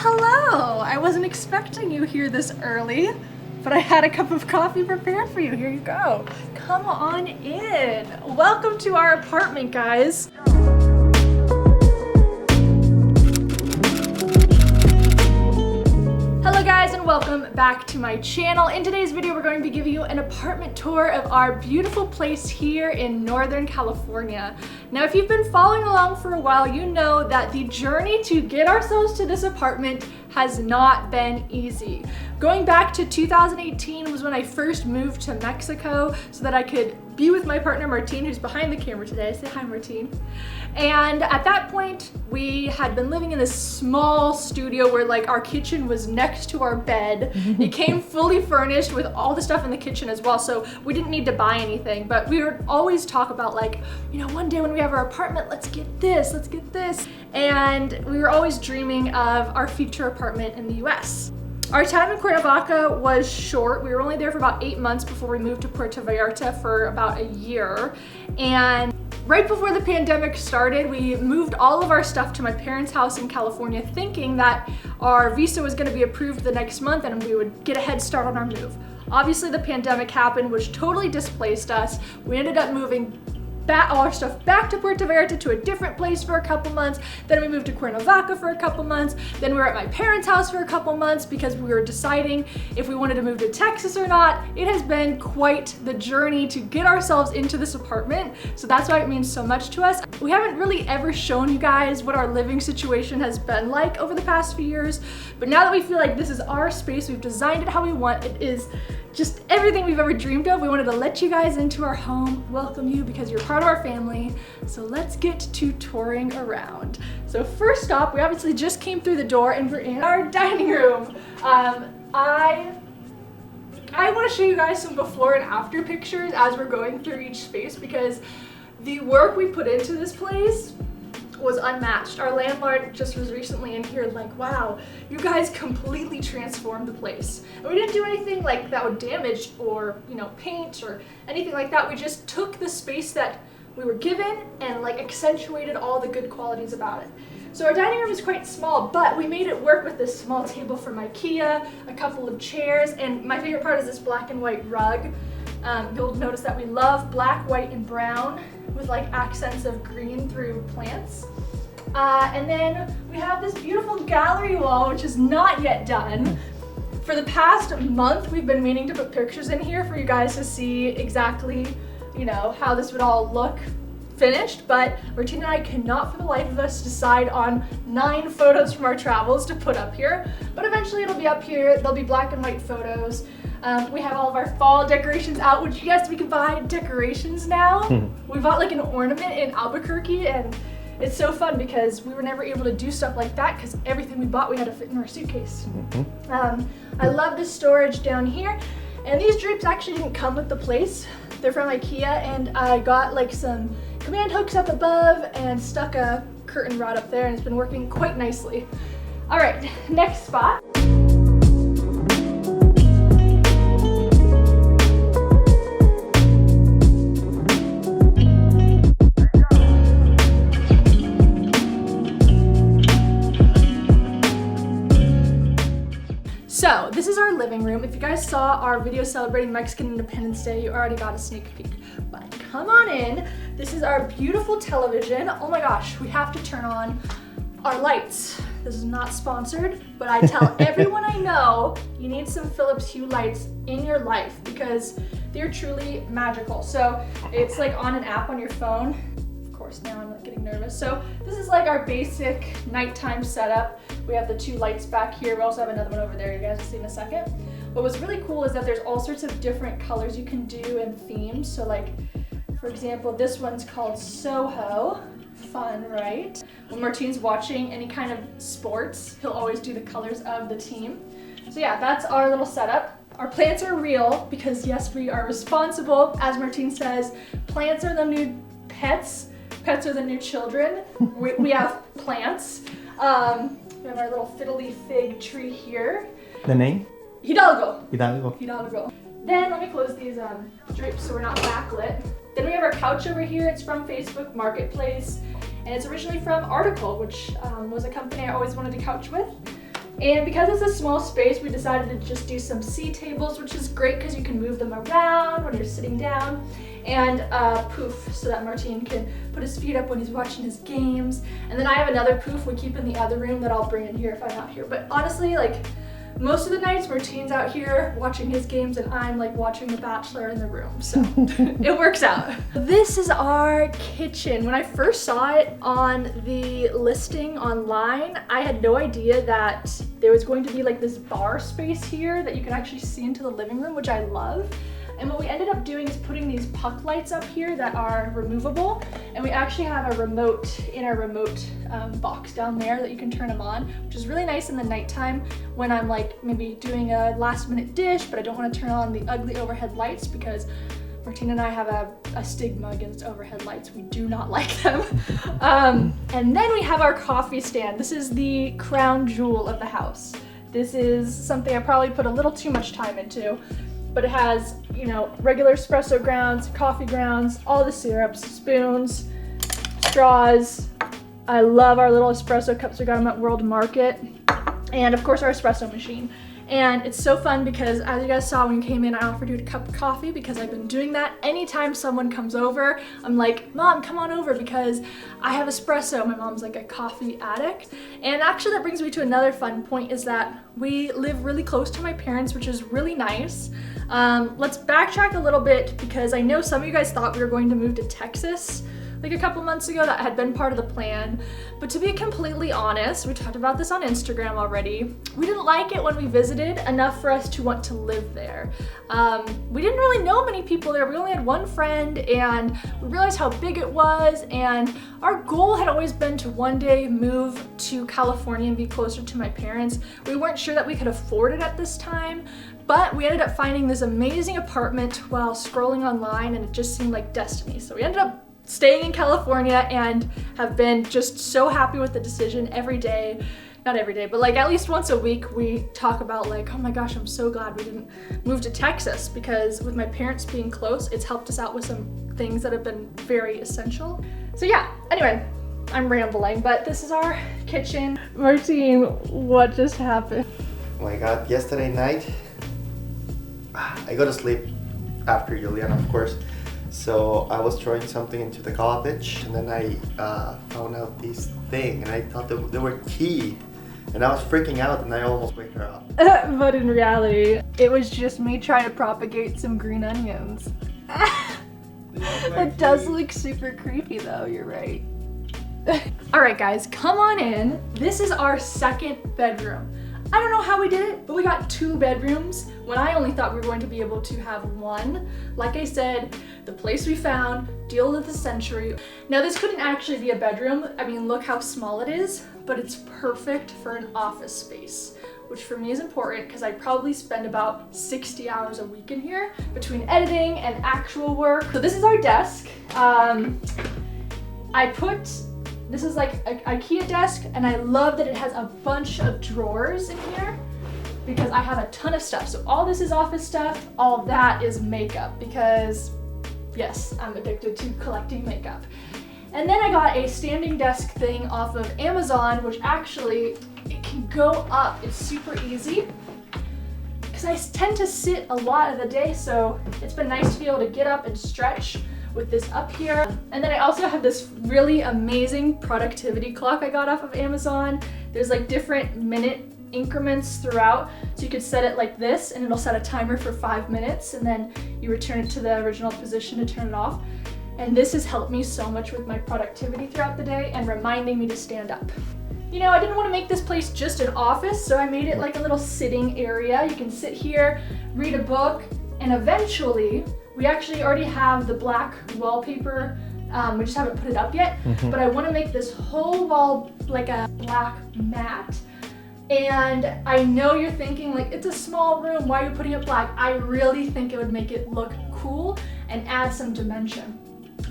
hello! I wasn't expecting you here this early, but I had a cup of coffee prepared for you. Here you go. Come on in. Welcome to our apartment, guys. Hello guys, and welcome back to my channel. In today's video, we're going to be giving you an apartment tour of our beautiful place here in Northern California. Now, if you've been following along for a while, you know that the journey to get ourselves to this apartment has not been easy. Going back to 2018 was when I first moved to Mexico so that I could be with my partner Martín, who's behind the camera today. Say hi, Martín. And at that point, we had been living in this small studio where like our kitchen was next to our bed. It came fully furnished with all the stuff in the kitchen as well, so we didn't need to buy anything. But we would always talk about like, you know, one day when we have our apartment, let's get this, let's get this. And we were always dreaming of our future apartment in the US. Our time in Cuernavaca was short. We were only there for about 8 months before we moved to Puerto Vallarta for about a year. And right before the pandemic started, we moved all of our stuff to my parents' house in California, thinking that our visa was going to be approved the next month and we would get a head start on our move. Obviously, the pandemic happened, which totally displaced us. We ended up moving all our stuff back to Puerto Vallarta to a different place for a couple months. Then we moved to Cuernavaca for a couple months. Then we were at my parents' house for a couple months because we were deciding if we wanted to move to Texas or not. It has been quite the journey to get ourselves into this apartment, so that's why it means so much to us. We haven't really ever shown you guys what our living situation has been like over the past few years, but now that we feel like this is our space, we've designed it how we want, it is just everything we've ever dreamed of. We wanted to let you guys into our home, welcome you because you're part of our family. So let's get to touring around. So first stop, we obviously just came through the door and we're in our dining room. I want to show you guys some before and after pictures as we're going through each space because the work we put into this place was unmatched. Our landlord just was recently in here like, wow, you guys completely transformed the place. And we didn't do anything like that would damage or, you know, paint or anything like that. We just took the space that we were given and like accentuated all the good qualities about it. So our dining room is quite small, but we made it work with this small table from IKEA, a couple of chairs, and my favorite part is this black and white rug. You'll notice that we love black, white, and brown with like accents of green through plants. And then we have this beautiful gallery wall, which is not yet done. For the past month, we've been meaning to put pictures in here for you guys to see exactly, you know, how this would all look finished, but Martín and I cannot for the life of us decide on 9 photos from our travels to put up here, but eventually it'll be up here. There'll be black and white photos. We have all of our fall decorations out, which yes, we can buy decorations now. We bought like an ornament in Albuquerque and it's so fun because we were never able to do stuff like that because everything we bought we had to fit in our suitcase. I love this storage down here, and these drapes actually didn't come with the place. They're from IKEA, and I got like some command hooks up above and stuck a curtain rod up there, and it's been working quite nicely. All right, next spot. So this is our living room. If you guys saw our video celebrating Mexican Independence Day, you already got a sneak peek. But come on in. This is our beautiful television. Oh my gosh, we have to turn on our lights. This is not sponsored, but I tell everyone I know you need some Philips Hue lights in your life because they're truly magical. So it's like on an app on your phone. Of course, now I'm getting nervous. So this is like our basic nighttime setup. We have the 2 lights back here. We also have another one over there you guys will see in a second. But what's really cool is that there's all sorts of different colors you can do and themes. So like, for example, this one's called Soho. Fun, right? When Martín's watching any kind of sports, he'll always do the colors of the team. So yeah, that's our little setup. Our plants are real because yes, we are responsible. As Martín says, plants are the new pets. Pets are the new children. We have plants. We have our little fiddly fig tree here. The name? Hidalgo. Hidalgo. Then let me close these drapes so we're not backlit. Then we have our couch over here. It's from Facebook Marketplace, and it's originally from Article, which was a company I always wanted to couch with. And because it's a small space, we decided to just do some C tables, which is great because you can move them around when you're sitting down. And poof, so that Martín can put his feet up when he's watching his games. And then I have another poof we keep in the other room that I'll bring in here if I'm not here. But honestly, like, most of the nights Martín's out here watching his games and I'm like watching The Bachelor in the room, so it works out. This is our kitchen. When I first saw it on the listing online, I had no idea that there was going to be like this bar space here that you can actually see into the living room, which I love. And what we ended up doing is putting these puck lights up here that are removable. And we actually have a remote in our remote box down there that you can turn them on, which is really nice in the nighttime when I'm like maybe doing a last minute dish, but I don't want to turn on the ugly overhead lights because Martín and I have a stigma against overhead lights. We do not like them. And then we have our coffee stand. This is the crown jewel of the house. This is something I probably put a little too much time into. But it has, you know, regular espresso grounds, coffee grounds, all the syrups, spoons, straws. I love our little espresso cups. We got them at World Market. And of course our espresso machine. And it's so fun because as you guys saw when you came in, I offered you a cup of coffee because I've been doing that. Anytime someone comes over, I'm like, Mom, come on over because I have espresso. My mom's like a coffee addict. And actually that brings me to another fun point is that we live really close to my parents, which is really nice. Let's backtrack a little bit because I know some of you guys thought we were going to move to Texas like a couple months ago. That had been part of the plan. But to be completely honest, we talked about this on Instagram already. We didn't like it when we visited enough for us to want to live there. We didn't really know many people there. We only had one friend and we realized how big it was, and our goal had always been to one day move to California and be closer to my parents. We weren't sure that we could afford it at this time, but we ended up finding this amazing apartment while scrolling online and it just seemed like destiny. So we ended up staying in California and have been just so happy with the decision every day. Not every day, but like at least once a week we talk about like, oh my gosh, I'm so glad we didn't move to Texas because with my parents being close, it's helped us out with some things that have been very essential. So yeah, anyway, I'm rambling, but this is our kitchen. Martín, what just happened? Oh my God, yesterday night, I got to sleep after Juliana, of course. So I was throwing something into the garbage and then I found out this thing and I thought they were tea and I was freaking out and I almost waked her up. But in reality, it was just me trying to propagate some green onions. It does look super creepy though, you're right. All right guys, come on in. This is our second bedroom. I don't know how we did it, but we got 2 bedrooms when I only thought we were going to be able to have 1. Like I said, the place we found, deal of the century. Now this couldn't actually be a bedroom. I mean, look how small it is, but it's perfect for an office space, which for me is important because I probably spend about 60 hours a week in here between editing and actual work. So this is our desk. This is like an IKEA desk, and I love that it has a bunch of drawers in here because I have a ton of stuff. So all this is office stuff, all that is makeup because yes, I'm addicted to collecting makeup. And then I got a standing desk thing off of Amazon, which actually, it can go up. It's super easy because I tend to sit a lot of the day, so it's been nice to be able to get up and stretch with this up here. And then I also have this really amazing productivity clock I got off of Amazon. There's like different minute increments throughout. So you could set it like this and it'll set a timer for 5 minutes and then you return it to the original position to turn it off. And this has helped me so much with my productivity throughout the day and reminding me to stand up. You know, I didn't want to make this place just an office, so I made it like a little sitting area. You can sit here, read a book, and eventually, we actually already have the black wallpaper. We just haven't put it up yet, but I want to make this whole wall like a black mat. And I know you're thinking like, it's a small room, why are you putting it black? I really think it would make it look cool and add some dimension.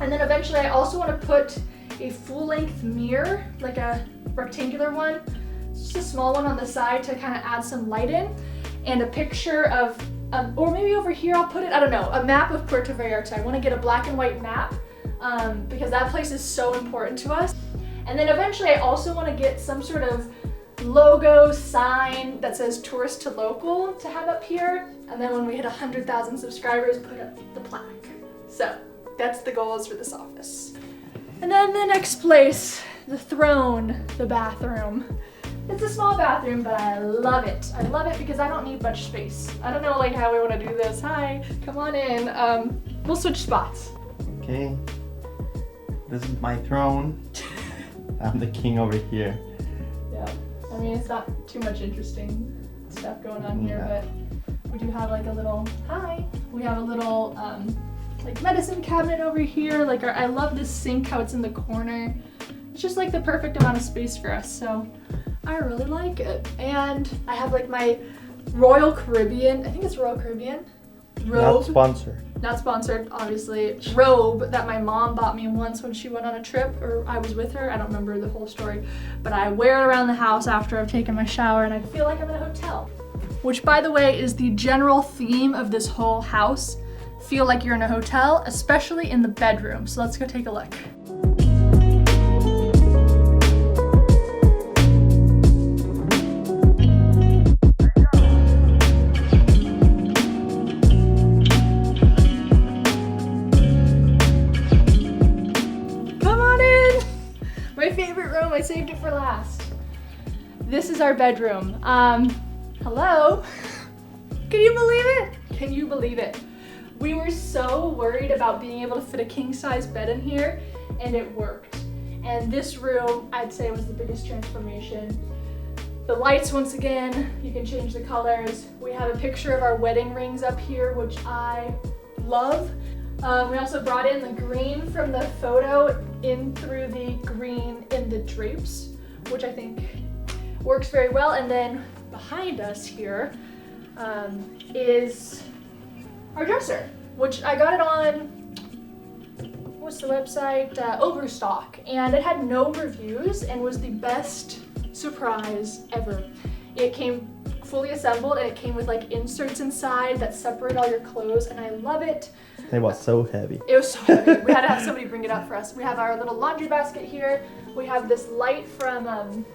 And then eventually I also want to put a full-length mirror, like a rectangular one, just a small one on the side to kind of add some light in, and a picture of or maybe over here I'll put it, I don't know, a map of Puerto Vallarta. I want to get a black and white map because that place is so important to us. And then eventually I also want to get some sort of logo sign that says tourist to local to have up here. And then when we hit 100,000 subscribers, put up the plaque. So that's the goals for this office. And then the next place, the throne, the bathroom. It's a small bathroom, but I love it. I love it because I don't need much space. I don't know like how we want to do this. Hi, come on in. We'll switch spots. Okay, this is my throne. I'm the king over here. Yeah, I mean, it's not too much interesting stuff going on here, but we do have like a little, we have a little like medicine cabinet over here. Like I love this sink, how it's in the corner. It's just like the perfect amount of space for us, so I really like it. And I have like my Royal Caribbean, I think it's Royal Caribbean robe. Not sponsored. Not sponsored, obviously. Robe that my mom bought me once when she went on a trip, or I was with her. I don't remember the whole story, but I wear it around the house after I've taken my shower and I feel like I'm in a hotel. Which, by the way, is the general theme of this whole house. Feel like you're in a hotel, especially in the bedroom. So let's go take a look. I saved it for last. This is our bedroom. Hello? Can you believe it? Can you believe it? We were so worried about being able to fit a king-size bed in here, and it worked. And this room, I'd say, was the biggest transformation. The lights, once again, you can change the colors. We have a picture of our wedding rings up here, which I love. We also brought in the green from the photo in through the green in the drapes, which I think works very well. And then behind us here is our dresser, which I got it on, what's the website? Overstock, and it had no reviews and was the best surprise ever. It came fully assembled and it came with like inserts inside that separate all your clothes, and I love it. It was so heavy. It was so heavy. We had to have somebody bring it up for us. We have our little laundry basket here. We have this light from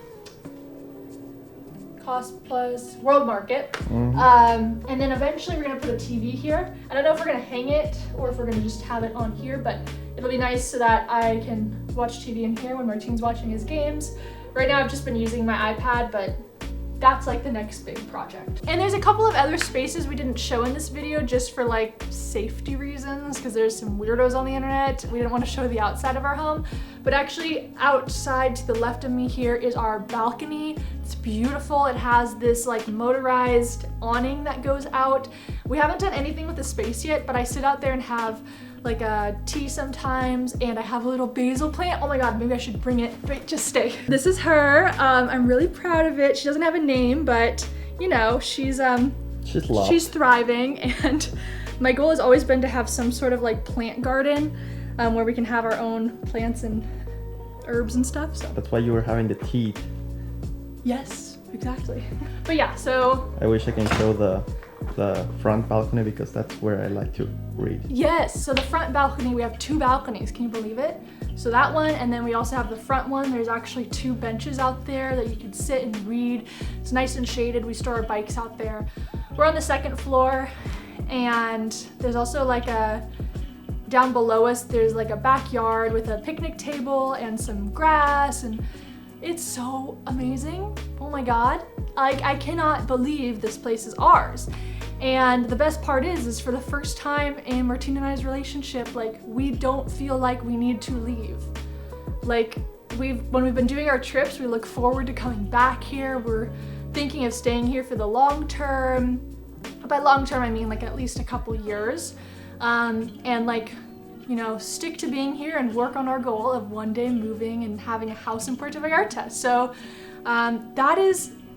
Cost Plus World Market. And then eventually we're gonna put a TV here. I don't know if we're gonna hang it or if we're gonna just have it on here, but it'll be nice so that I can watch TV in here when Martin's watching his games. Right now I've just been using my iPad, but that's like the next big project. And there's a couple of other spaces we didn't show in this video just for like safety reasons, because there's some weirdos on the internet. We didn't want to show the outside of our home, but actually outside to the left of me here is our balcony. It's beautiful. It has this like motorized awning that goes out. We haven't done anything with the space yet, but I sit out there and have like a tea sometimes, and I have a little basil plant. Oh my god, maybe I should bring it. Wait, just stay. This is her. I'm really proud of it. She doesn't have a name, but you know, she's thriving, and my goal has always been to have some sort of like plant garden where we can have our own plants and herbs and stuff. So that's why you were having the tea. Yes, exactly. But yeah, so I wish I can show the front balcony because that's where I like to read. Yes, so the front balcony, we have 2 balconies, can you believe it? So that one, and then we also have the front one. There's actually 2 benches out there that you can sit and read. It's nice and shaded. We store our bikes out there. We're on the 2nd floor, and there's also like down below us, there's like a backyard with a picnic table and some grass, and it's so amazing. Oh my god. Like, I cannot believe this place is ours. And the best part is for the first time in Martín and I's relationship, like, we don't feel like we need to leave. Like, when we've been doing our trips, we look forward to coming back here. We're thinking of staying here for the long term. By long term, I mean like at least a couple years. And like, you know, stick to being here and work on our goal of one day moving and having a house in Puerto Vallarta. So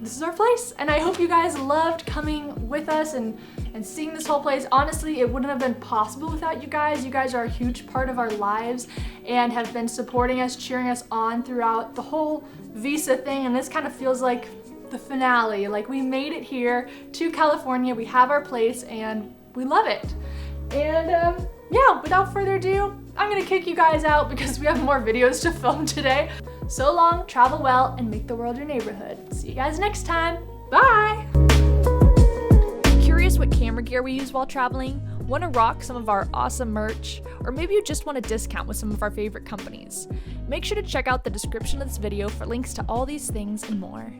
this is our place, and I hope you guys loved coming with us and seeing this whole place. Honestly, it wouldn't have been possible without you guys. You guys are a huge part of our lives and have been supporting us, cheering us on throughout the whole visa thing, and this kind of feels like the finale. Like, we made it here to California, we have our place, and we love it. And yeah, without further ado, I'm gonna kick you guys out because we have more videos to film today. So long, travel well, and make the world your neighborhood. See you guys next time. Bye! Curious what camera gear we use while traveling? Want to rock some of our awesome merch? Or maybe you just want a discount with some of our favorite companies? Make sure to check out the description of this video for links to all these things and more.